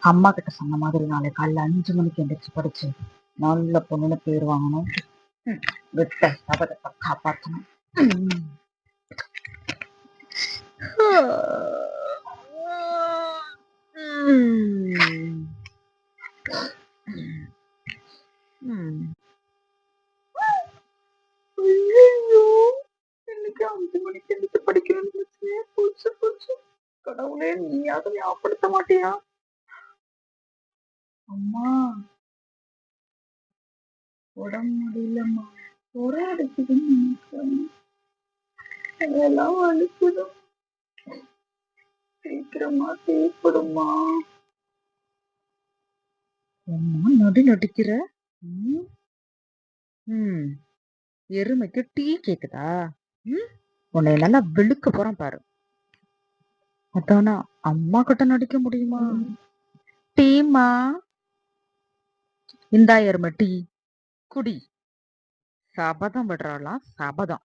அம்மா கிட்ட சொன்ன மாதிரி நாளை காலைல 5 மணிக்கு எந்திரிச்சு படிச்சு நல்ல பொண்ணுன்னு பேர் வாங்கணும். விட்ட சபதத்தை காப்பாற்றணும். இன்னைக்கு 5 மணிக்கு எந்திரிச்சு படிக்கிறேன்னு போச்சு போச்சு. கடவுளே, நீயாவது ஞாபகப்படுத்த மாட்டியா? அம்மா, உடம்பு முடியலம்மா, ஒரே அடிக்குதுன்னு அதெல்லாம் வலிக்குது. சீக்கிரமா தேய்ப்படுமா? அம்மா நடி நடிக்கிற. எருமைக்கு டீ கேக்குதா? உன்னை நல்லா வெளுக்க போறான் பாரு. அதானா அம்மா கிட்ட நடிக்க முடியுமா? டீமா, இந்தா எருமை டீ குடி. சபதம் விடுறாளாம், சபதம்.